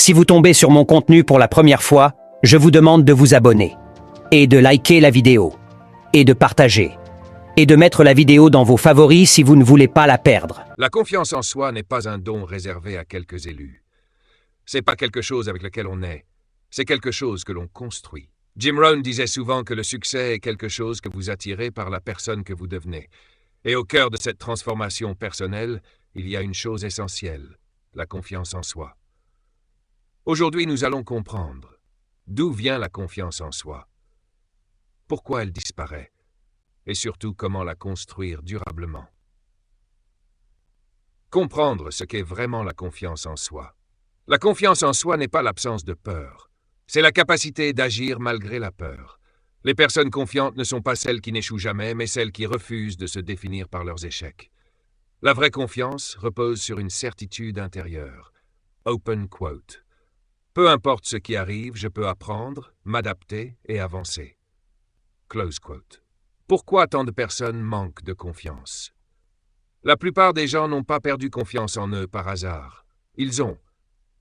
Si vous tombez sur mon contenu pour la première fois, je vous demande de vous abonner, et de liker la vidéo, et de partager, et de mettre la vidéo dans vos favoris si vous ne voulez pas la perdre. La confiance en soi n'est pas un don réservé à quelques élus. C'est pas quelque chose avec lequel on naît, c'est quelque chose que l'on construit. Jim Rohn disait souvent que le succès est quelque chose que vous attirez par la personne que vous devenez. Et au cœur de cette transformation personnelle, il y a une chose essentielle, la confiance en soi. Aujourd'hui, nous allons comprendre d'où vient la confiance en soi, pourquoi elle disparaît, et surtout comment la construire durablement. Comprendre ce qu'est vraiment la confiance en soi. La confiance en soi n'est pas l'absence de peur, c'est la capacité d'agir malgré la peur. Les personnes confiantes ne sont pas celles qui n'échouent jamais, mais celles qui refusent de se définir par leurs échecs. La vraie confiance repose sur une certitude intérieure. Open quote. Peu importe ce qui arrive, je peux apprendre, m'adapter et avancer. Close quote. Pourquoi tant de personnes manquent de confiance? La plupart des gens n'ont pas perdu confiance en eux par hasard. Ils ont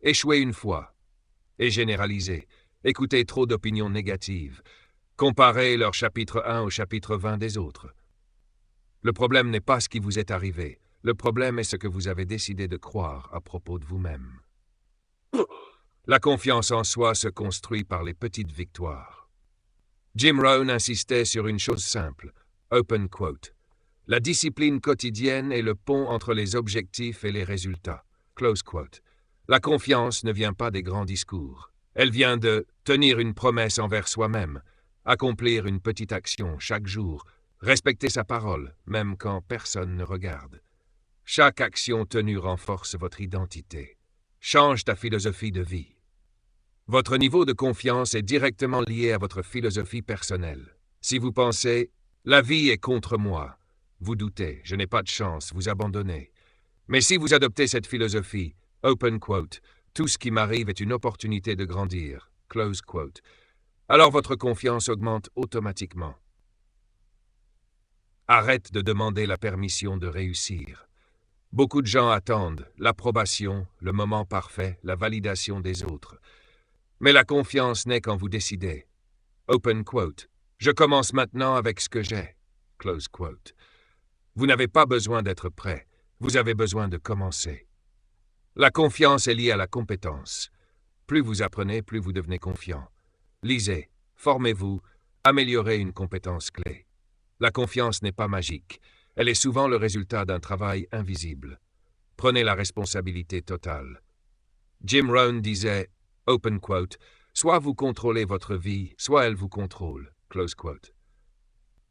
échoué une fois et généralisé, écouté trop d'opinions négatives, comparé leur chapitre 1 au chapitre 20 des autres. Le problème n'est pas ce qui vous est arrivé, le problème est ce que vous avez décidé de croire à propos de vous-même. La confiance en soi se construit par les petites victoires. Jim Rohn insistait sur une chose simple, open quote. La discipline quotidienne est le pont entre les objectifs et les résultats. Close quote. La confiance ne vient pas des grands discours. Elle vient de tenir une promesse envers soi-même, accomplir une petite action chaque jour, respecter sa parole, même quand personne ne regarde. Chaque action tenue renforce votre identité, change ta philosophie de vie. Votre niveau de confiance est directement lié à votre philosophie personnelle. Si vous pensez « la vie est contre moi », vous doutez, je n'ai pas de chance, vous abandonnez. Mais si vous adoptez cette philosophie, open quote, tout ce qui m'arrive est une opportunité de grandir, close quote, alors votre confiance augmente automatiquement. Arrête de demander la permission de réussir. Beaucoup de gens attendent l'approbation, le moment parfait, la validation des autres. Mais la confiance naît quand vous décidez. Open quote. Je commence maintenant avec ce que j'ai. Close quote. Vous n'avez pas besoin d'être prêt. Vous avez besoin de commencer. La confiance est liée à la compétence. Plus vous apprenez, plus vous devenez confiant. Lisez, formez-vous, améliorez une compétence clé. La confiance n'est pas magique. Elle est souvent le résultat d'un travail invisible. Prenez la responsabilité totale. Jim Rohn disait, open quote, soit vous contrôlez votre vie, soit elle vous contrôle, close quote.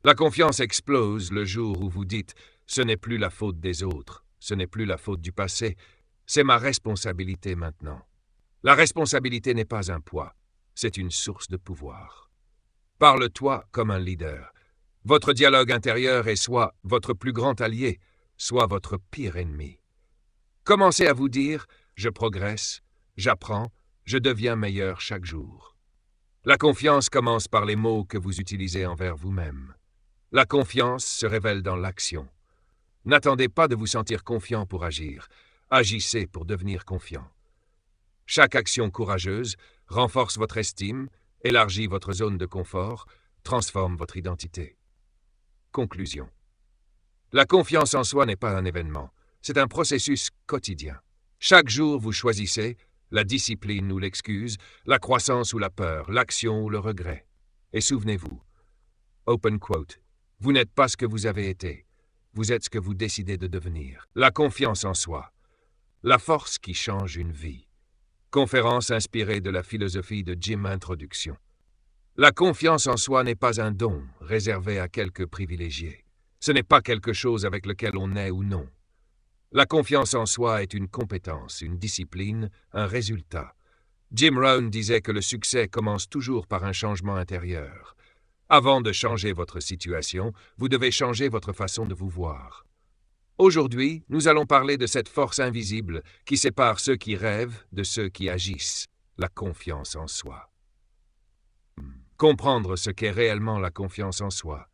La confiance explose le jour où vous dites, ce n'est plus la faute des autres, ce n'est plus la faute du passé, c'est ma responsabilité maintenant. La responsabilité n'est pas un poids, c'est une source de pouvoir. Parle-toi comme un leader. Votre dialogue intérieur est soit votre plus grand allié, soit votre pire ennemi. Commencez à vous dire « je progresse, j'apprends, je deviens meilleur chaque jour ». La confiance commence par les mots que vous utilisez envers vous-même. La confiance se révèle dans l'action. N'attendez pas de vous sentir confiant pour agir, agissez pour devenir confiant. Chaque action courageuse renforce votre estime, élargit votre zone de confort, transforme votre identité. Conclusion. La confiance en soi n'est pas un événement, c'est un processus quotidien. Chaque jour, vous choisissez la discipline ou l'excuse, la croissance ou la peur, l'action ou le regret. Et souvenez-vous, open quote, vous n'êtes pas ce que vous avez été, vous êtes ce que vous décidez de devenir. La confiance en soi, la force qui change une vie. Conférence inspirée de la philosophie de Jim Introduction. La confiance en soi n'est pas un don réservé à quelques privilégiés. Ce n'est pas quelque chose avec lequel on naît ou non. La confiance en soi est une compétence, une discipline, un résultat. Jim Rohn disait que le succès commence toujours par un changement intérieur. Avant de changer votre situation, vous devez changer votre façon de vous voir. Aujourd'hui, nous allons parler de cette force invisible qui sépare ceux qui rêvent de ceux qui agissent, la confiance en soi. Comprendre ce qu'est réellement la confiance en soi.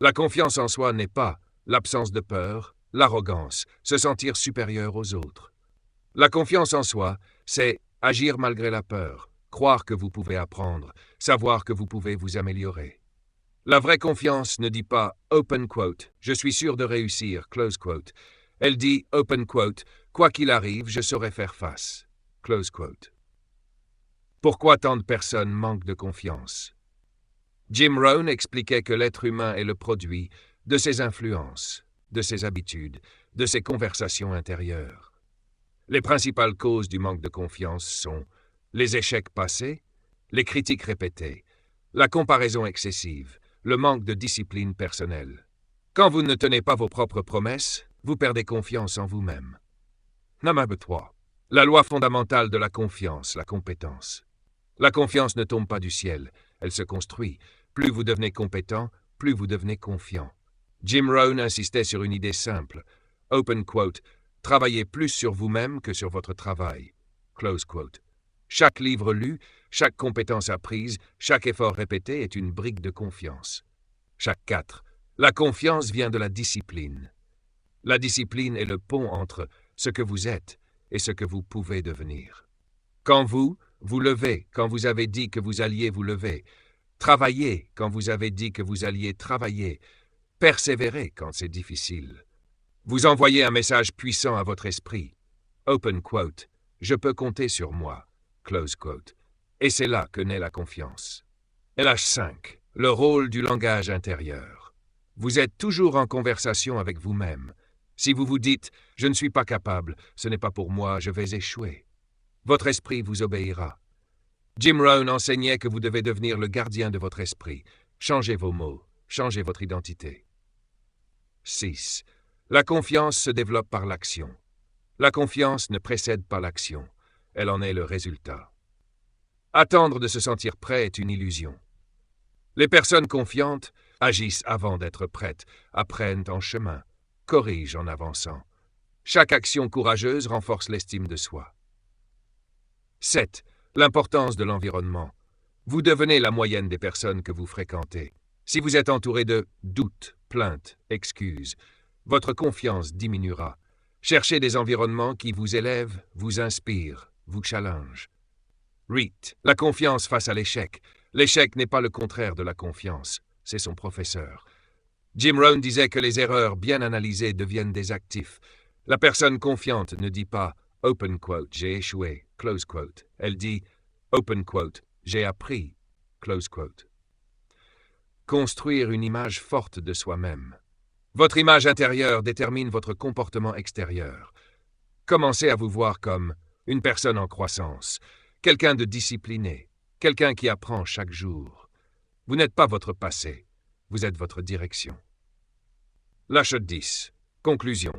La confiance en soi n'est pas l'absence de peur, l'arrogance, se sentir supérieur aux autres. La confiance en soi, c'est agir malgré la peur, croire que vous pouvez apprendre, savoir que vous pouvez vous améliorer. La vraie confiance ne dit pas « open quote, je suis sûr de réussir », close quote. Elle dit « open quote, quoi qu'il arrive, je saurai faire face », close quote. Pourquoi tant de personnes manquent de confiance? Jim Rohn expliquait que l'être humain est le produit de ses influences, de ses habitudes, de ses conversations intérieures. Les principales causes du manque de confiance sont les échecs passés, les critiques répétées, la comparaison excessive, le manque de discipline personnelle. Quand vous ne tenez pas vos propres promesses, vous perdez confiance en vous-même. Number 3. La loi fondamentale de la confiance, la compétence. La confiance ne tombe pas du ciel, elle se construit. Plus vous devenez compétent, plus vous devenez confiant. Jim Rohn insistait sur une idée simple. Open quote, travaillez plus sur vous-même que sur votre travail. Close quote. Chaque livre lu, chaque compétence apprise, chaque effort répété est une brique de confiance. Chaque 4. La confiance vient de la discipline. La discipline est le pont entre ce que vous êtes et ce que vous pouvez devenir. Quand vous levez, quand vous avez dit que vous alliez vous lever, travaillez quand vous avez dit que vous alliez travailler, persévérez quand c'est difficile. Vous envoyez un message puissant à votre esprit. Open quote, je peux compter sur moi. Close quote. Et c'est là que naît la confiance. LH5. Le rôle du langage intérieur. Vous êtes toujours en conversation avec vous-même. Si vous vous dites « Je ne suis pas capable, ce n'est pas pour moi, je vais échouer », votre esprit vous obéira. Jim Rohn enseignait que vous devez devenir le gardien de votre esprit. Changez vos mots, changez votre identité. 6. La confiance se développe par l'action. La confiance ne précède pas l'action. Elle en est le résultat. Attendre de se sentir prêt est une illusion. Les personnes confiantes agissent avant d'être prêtes, apprennent en chemin, corrigent en avançant. Chaque action courageuse renforce l'estime de soi. 7. L'importance de l'environnement. Vous devenez la moyenne des personnes que vous fréquentez. Si vous êtes entouré de doutes, plaintes, excuses, votre confiance diminuera. Cherchez des environnements qui vous élèvent, vous inspirent, vous challengent. 8. La confiance face à l'échec. L'échec n'est pas le contraire de la confiance, c'est son professeur. Jim Rohn disait que les erreurs bien analysées deviennent des actifs. La personne confiante ne dit pas « open quote, j'ai échoué », close quote. Elle dit « open quote, j'ai appris », close quote. Construire une image forte de soi-même. Votre image intérieure détermine votre comportement extérieur. Commencez à vous voir comme une personne en croissance, quelqu'un de discipliné, quelqu'un qui apprend chaque jour. Vous n'êtes pas votre passé, vous êtes votre direction. H10. Conclusion.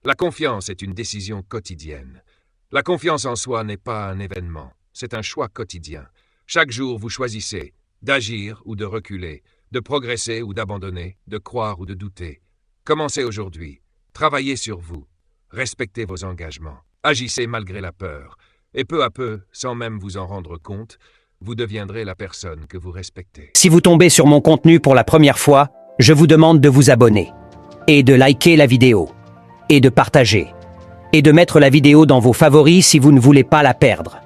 La confiance est une décision quotidienne. La confiance en soi n'est pas un événement, c'est un choix quotidien. Chaque jour, vous choisissez d'agir ou de reculer, de progresser ou d'abandonner, de croire ou de douter. Commencez aujourd'hui, travaillez sur vous, respectez vos engagements, agissez malgré la peur, et peu à peu, sans même vous en rendre compte, vous deviendrez la personne que vous respectez. Si vous tombez sur mon contenu pour la première fois, je vous demande de vous abonner, et de liker la vidéo, et de partager, et de mettre la vidéo dans vos favoris si vous ne voulez pas la perdre.